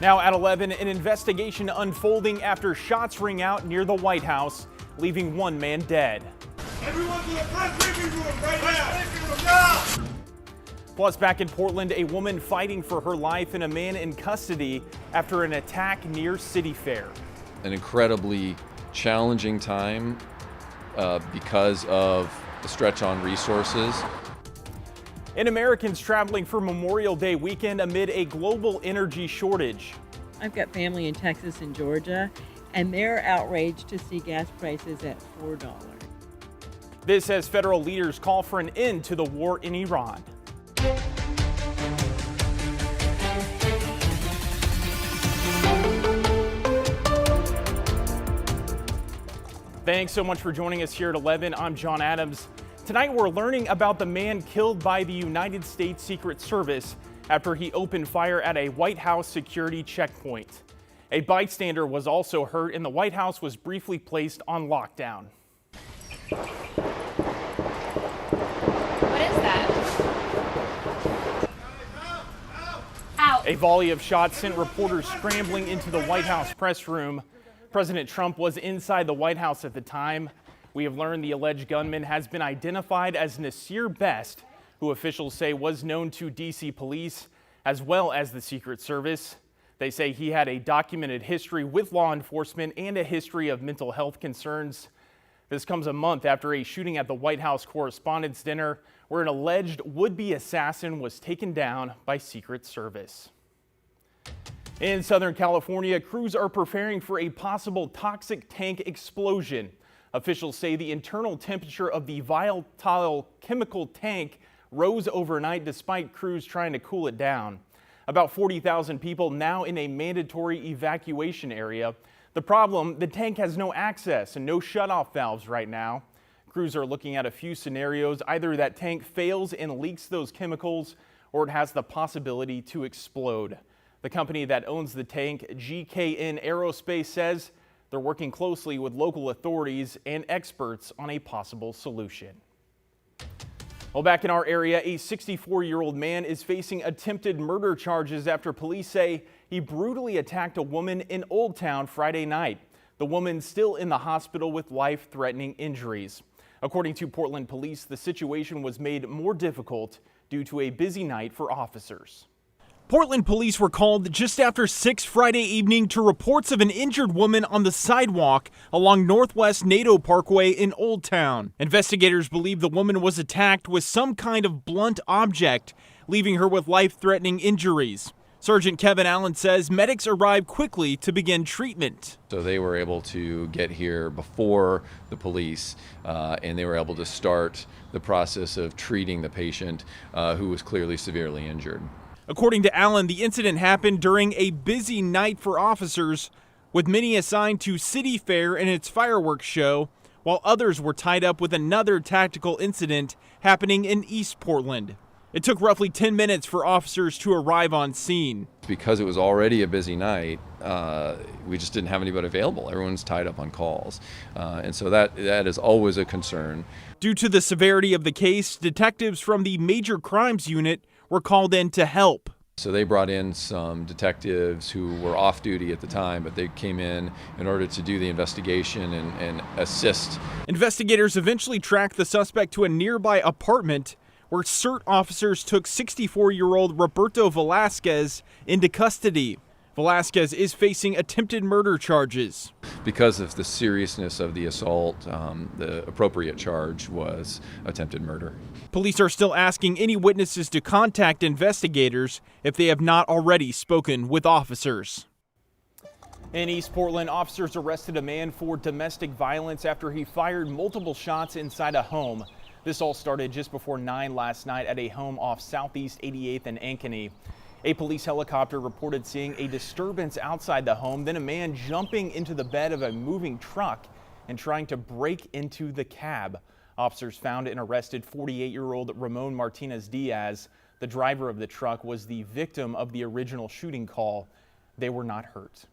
Now at 11, an investigation unfolding after shots ring out near the White House, leaving one man dead. Everyone to the press briefing room right now! Plus, back in Portland, a woman fighting for her life and a man in custody after an attack near City Fair. An incredibly challenging time because of the stretch on resources. And Americans traveling for Memorial Day weekend amid a global energy shortage. I've got family in Texas and Georgia, and they're outraged to see gas prices at $4. This as federal leaders call for an end to the war in Iran. Thanks so much for joining us here at 11. I'm John Adams. Tonight we're learning about the man killed by the United States Secret Service after he opened fire at a White House security checkpoint. A bystander was also hurt and the White House was briefly placed on lockdown. What is that? Ow. A volley of shots sent reporters scrambling into the White House press room. President Trump was inside the White House at the time. We have learned the alleged gunman has been identified as Nasir Best, who officials say was known to D.C. police as well as the Secret Service. They say he had a documented history with law enforcement and a history of mental health concerns. This comes a month after a shooting at the White House Correspondents' Dinner, where an alleged would-be assassin was taken down by Secret Service. In Southern California, crews are preparing for a possible toxic tank explosion. Officials say the internal temperature of the volatile chemical tank rose overnight despite crews trying to cool it down. About 40,000 people now in a mandatory evacuation area. The problem, the tank has no access and no shutoff valves right now. Crews are looking at a few scenarios. Either that tank fails and leaks those chemicals, or it has the possibility to explode. The company that owns the tank, GKN Aerospace, says they're working closely with local authorities and experts on a possible solution. Well, back in our area, a 64-year-old man is facing attempted murder charges after police say he brutally attacked a woman in Old Town Friday night. The woman still in the hospital with life-threatening injuries. According to Portland police, the situation was made more difficult due to a busy night for officers. Portland police were called just after 6 Friday evening to reports of an injured woman on the sidewalk along Northwest Nadeau Parkway in Old Town. Investigators believe the woman was attacked with some kind of blunt object, leaving her with life-threatening injuries. Sergeant Kevin Allen says medics arrived quickly to begin treatment. So they were able to get here before the police, and they were able to start the process of treating the patient who was clearly severely injured. According to Allen, the incident happened during a busy night for officers, with many assigned to City Fair and its fireworks show, while others were tied up with another tactical incident happening in East Portland. It took roughly 10 minutes for officers to arrive on scene. Because it was already a busy night, we just didn't have anybody available. Everyone's tied up on calls. And so that is always a concern. Due to the severity of the case, detectives from the Major Crimes Unit were called in to help. So they brought in some detectives who were off duty at the time, but they came in order to do the investigation and assist. Investigators eventually tracked the suspect to a nearby apartment where CERT officers took 64-year-old Roberto Velasquez into custody. Velasquez is facing attempted murder charges. Because of the seriousness of the assault, the appropriate charge was attempted murder. Police are still asking any witnesses to contact investigators if they have not already spoken with officers. In East Portland, officers arrested a man for domestic violence after he fired multiple shots inside a home. This all started just before 9 last night at a home off Southeast 88th and Ankeny. A police helicopter reported seeing a disturbance outside the home, then a man jumping into the bed of a moving truck and trying to break into the cab. Officers found and arrested 48-year-old Ramon Martinez Diaz. The driver of the truck was the victim of the original shooting call. They were not hurt.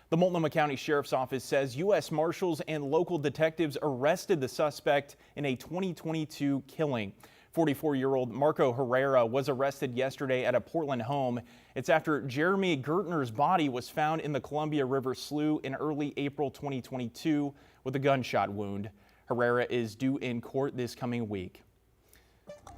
The Multnomah County Sheriff's Office says U.S. Marshals and local detectives arrested the suspect in a 2022 killing. 44-year-old Marco Herrera was arrested yesterday at a Portland home. It's after Jeremy Gertner's body was found in the Columbia River Slough in early April 2022 with a gunshot wound. Herrera is due in court this coming week.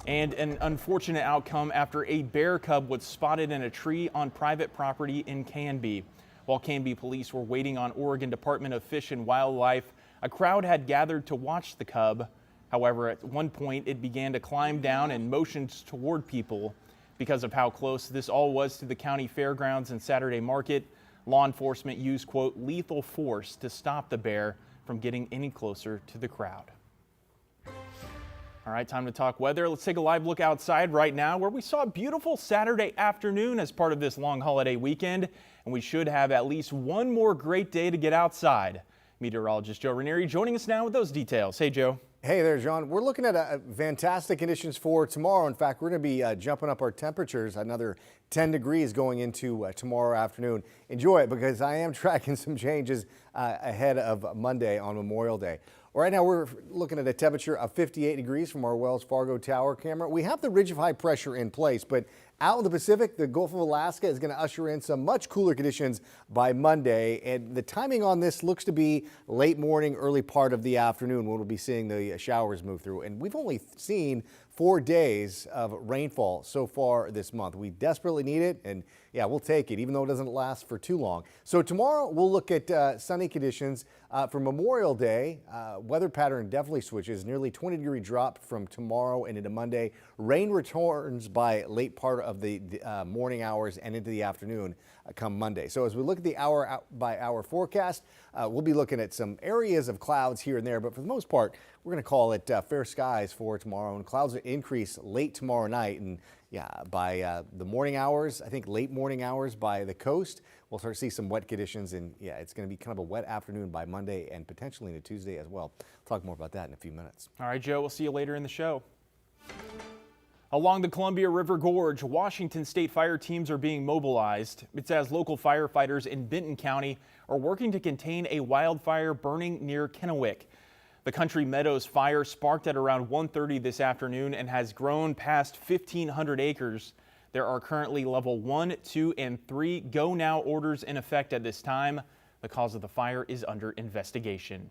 And an unfortunate outcome after a bear cub was spotted in a tree on private property in Canby. While Canby police were waiting on Oregon Department of Fish and Wildlife, a crowd had gathered to watch the cub. However, at one point it began to climb down and motioned toward people. Because of how close this all was to the county fairgrounds and Saturday market, law enforcement used, quote, lethal force to stop the bear from getting any closer to the crowd. All right, time to talk weather. Let's take a live look outside right now where we saw a beautiful Saturday afternoon as part of this long holiday weekend, and we should have at least one more great day to get outside. Meteorologist Joe Ranieri joining us now with those details. Hey, Joe. Hey there, John. We're looking at fantastic conditions for tomorrow. In fact, we're going to be jumping up our temperatures another 10 degrees going into tomorrow afternoon. Enjoy it because I am tracking some changes ahead of Monday on Memorial Day. Right now, we're looking at a temperature of 58 degrees from our Wells Fargo Tower camera. We have the ridge of high pressure in place, but out in the Pacific, the Gulf of Alaska is going to usher in some much cooler conditions by Monday. And the timing on this looks to be late morning, early part of the afternoon when we'll be seeing the showers move through. And we've only seen 4 days of rainfall so far this month. We desperately need it, and yeah, we'll take it, even though it doesn't last for too long. So tomorrow we'll look at sunny conditions for Memorial Day. Weather pattern definitely switches. Nearly 20-degree drop from tomorrow and into Monday. Rain returns by late part of the morning hours and into the afternoon come Monday. So as we look at the hour-by-hour forecast, we'll be looking at some areas of clouds here and there, but for the most part, we're going to call it fair skies for tomorrow, and clouds will increase late tomorrow night. And yeah, by the morning hours, I think late morning hours by the coast, we'll start to see some wet conditions. And yeah, it's going to be kind of a wet afternoon by Monday and potentially into Tuesday as well. We'll talk more about that in a few minutes. All right, Joe, we'll see you later in the show. Along the Columbia River Gorge, Washington state fire teams are being mobilized. It's as local firefighters in Benton County are working to contain a wildfire burning near Kennewick. The Country Meadows fire sparked at around 1:30 this afternoon and has grown past 1,500 acres. There are currently level 1, 2, and 3 go now orders in effect at this time. The cause of the fire is under investigation.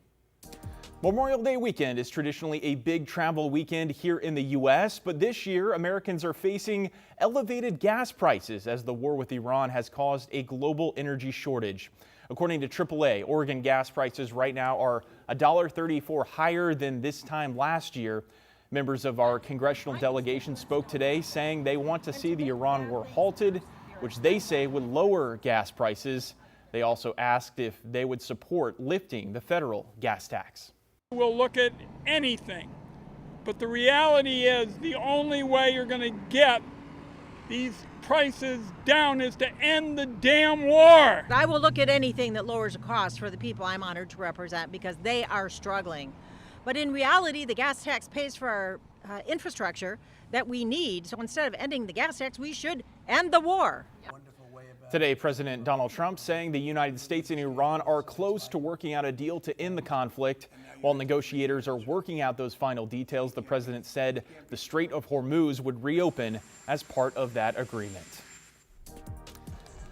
Memorial Day weekend is traditionally a big travel weekend here in the U.S., but this year Americans are facing elevated gas prices as the war with Iran has caused a global energy shortage. According to AAA, Oregon gas prices right now are $1.34 higher than this time last year. Members of our congressional delegation spoke today saying they want to see the Iran war halted, which they say would lower gas prices. They also asked if they would support lifting the federal gas tax. We'll look at anything, but the reality is the only way you're going to get these prices down is to end the damn war. I will look at anything that lowers the cost for the people I'm honored to represent because they are struggling. But in reality, the gas tax pays for our infrastructure that we need. So instead of ending the gas tax, we should end the war. Today, President Donald Trump saying the United States and Iran are close to working out a deal to end the conflict. While negotiators are working out those final details, the president said the Strait of Hormuz would reopen as part of that agreement.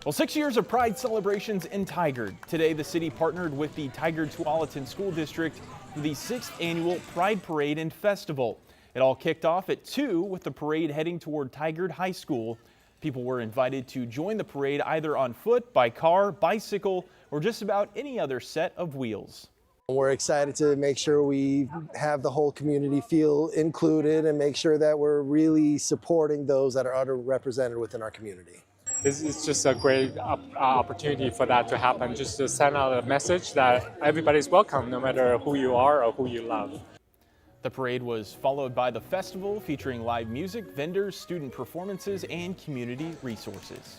Well, 6 years of Pride celebrations in Tigard. Today, the city partnered with the Tigard-Tualatin School District for the 6th annual Pride Parade and Festival. It all kicked off at 2 with the parade heading toward Tigard High School. People were invited to join the parade either on foot, by car, bicycle, or just about any other set of wheels. We're excited to make sure we have the whole community feel included and make sure that we're really supporting those that are underrepresented within our community. It's just a great opportunity for that to happen, just to send out a message that everybody's welcome, no matter who you are or who you love. The parade was followed by the festival featuring live music, vendors, student performances, and community resources.